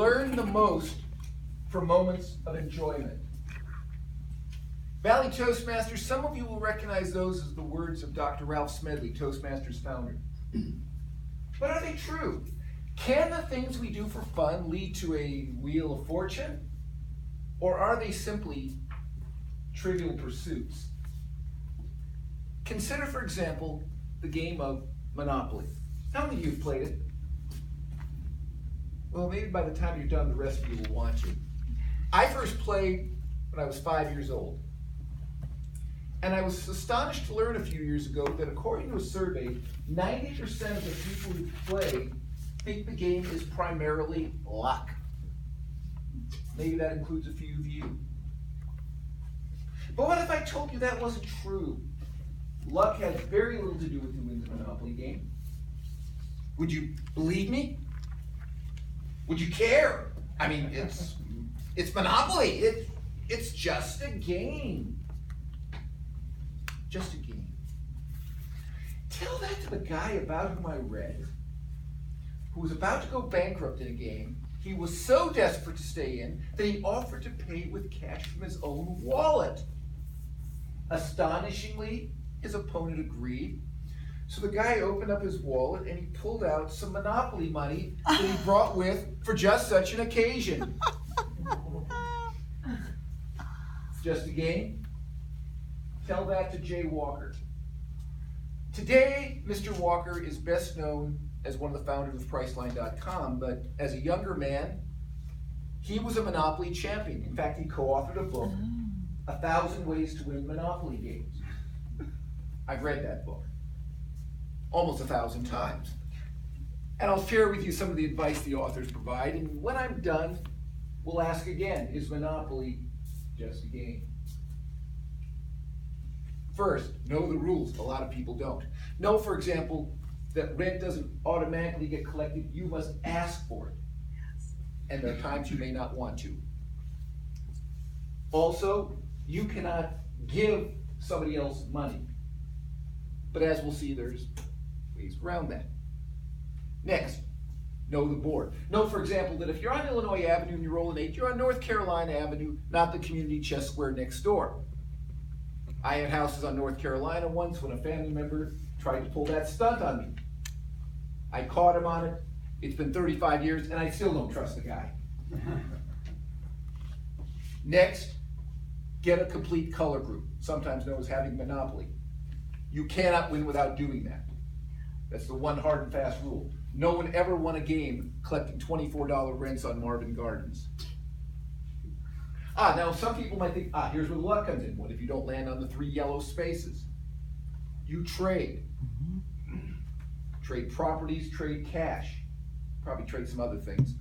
learn the most from moments of enjoyment. Valley Toastmasters, some of you will recognize those as the words of Dr. Ralph Smedley, Toastmasters founder. But are they true? Can the things we do for fun lead to a wheel of fortune? Or are they simply trivial pursuits? Consider, for example, the game of Monopoly. How many of you have played it? Well, maybe by the time you're done, the rest of you will want to. I first played when I was 5 years old. And I was astonished to learn a few years ago that according to a survey, 90% of the people who play think the game is primarily luck. Maybe that includes a few of you. But what if I told you that wasn't true? Luck has very little to do with who wins the Monopoly game. Would you believe me? Would you care? I mean, it's Monopoly. It's just a game. Just a game. Tell that to the guy about whom I read, who was about to go bankrupt in a game. He was so desperate to stay in that he offered to pay with cash from his own wallet. Astonishingly, his opponent agreed. So the guy opened up his wallet and he pulled out some Monopoly money that he brought with for just such an occasion. Just a game? Tell that to Jay Walker. Today, Mr. Walker is best known as one of the founders of Priceline.com, but as a younger man, he was a Monopoly champion. In fact, he co-authored a book, 1,000 Ways to Win Monopoly Games. I've read that book almost 1,000 times. And I'll share with you some of the advice the authors provide, and when I'm done, we'll ask again, is Monopoly just a game? First, know the rules. A lot of people don't. Know, for example, that rent doesn't automatically get collected. You must ask for it. Yes. And there are times you may not want to. Also, you cannot give somebody else money. But as we'll see, there's ways around that. Next, know the board. Know, for example, that if you're on Illinois Avenue and you roll an 8, you're on North Carolina Avenue, not the community chess square next door. I had houses on North Carolina once when a family member tried to pull that stunt on me. I caught him on it. It's been 35 years and I still don't trust the guy. Next, get a complete color group, sometimes known as having Monopoly. You cannot win without doing that. That's the one hard and fast rule. No one ever won a game collecting $24 rents on Marvin Gardens. Now some people might think, here's where the luck comes in. What if you don't land on the 3 yellow spaces? You trade. Trade properties, trade cash. Probably trade some other things.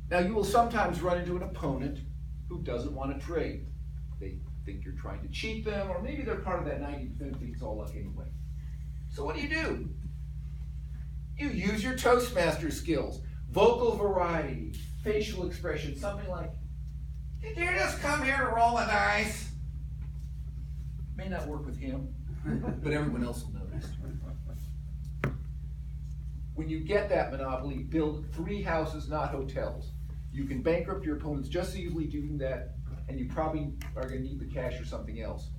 Now you will sometimes run into an opponent who doesn't want to trade. They think you're trying to cheat them, or maybe they're part of that 90% who thinks it's all luck anyway. So what do? You use your Toastmaster skills. Vocal variety, facial expression, something like, did you just come here to roll the dice? May not work with him, but everyone else will notice. When you get that Monopoly, build 3 houses, not hotels. You can bankrupt your opponents just as easily doing that, and you probably are going to need the cash or something else.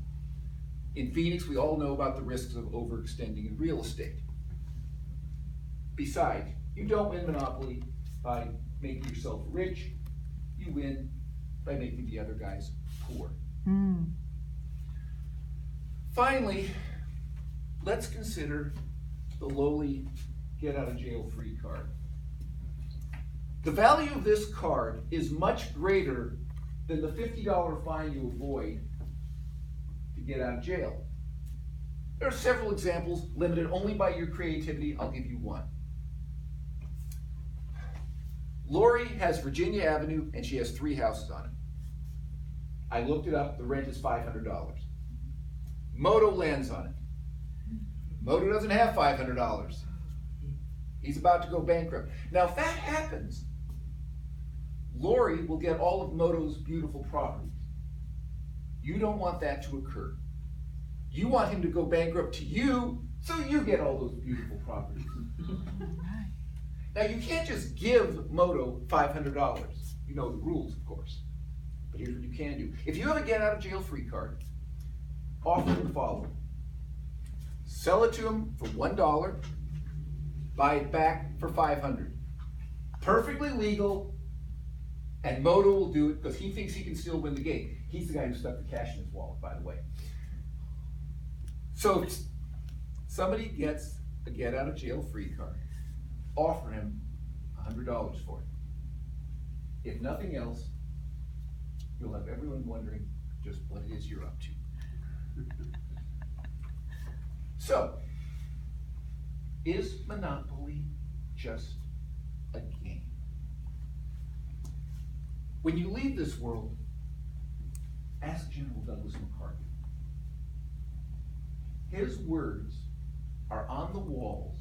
In Phoenix, we all know about the risks of overextending in real estate. Besides, you don't win Monopoly by making yourself rich. You win by making the other guys poor. Finally, let's consider the lowly get-out-of-jail-free card. The value of this card is much greater than the $50 fine you avoid to get out of jail. There are several examples limited only by your creativity. I'll give you one. Lori has Virginia Avenue and she has 3 houses on it. I looked it up, the rent is $500. Moto lands on it. Moto doesn't have $500. He's about to go bankrupt. Now if that happens, Lori will get all of Moto's beautiful properties. You don't want that to occur. You want him to go bankrupt to you, so you get all those beautiful properties. Now, you can't just give Moto $500. You know the rules, of course. But here's what you can do. If you have a get out of jail free card, offer him the following. Sell it to him for $1, buy it back for $500. Perfectly legal, and Moto will do it because he thinks he can still win the game. He's the guy who stuck the cash in his wallet, by the way. So if somebody gets a get out of jail free card, offer him $100 for it. If nothing else, you'll have everyone wondering just what it is you're up to. So, is Monopoly just a game? When you leave this world, ask General Douglas MacArthur. His words are on the walls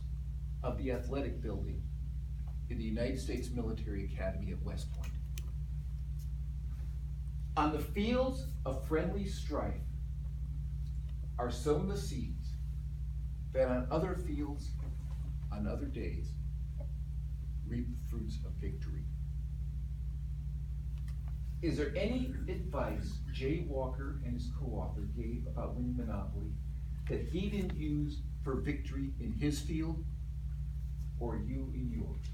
of the athletic building in the United States Military Academy at West Point. On the fields of friendly strife are sown the seeds that on other fields, on other days, reap the fruits of victory. Is there any advice Jay Walker and his co-author gave about winning Monopoly that he didn't use for victory in his field or you in yours?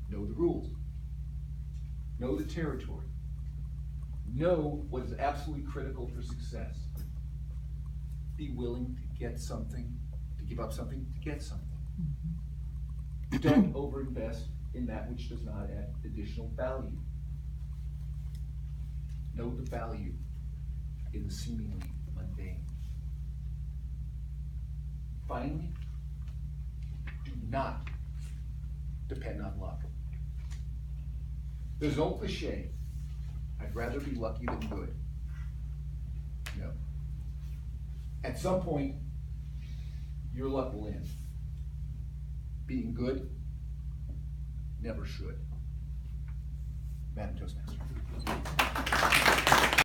Know the rules. Know the territory. Know what is absolutely critical for success. Be willing to get something, to give up something, to get something. Don't overinvest in that which does not add additional value. Know the value in the seemingly mundane. Finally, do not depend on luck. There's no cliche, I'd rather be lucky than good. No. At some point, your luck will end. Being good never should. Madam Toastmaster.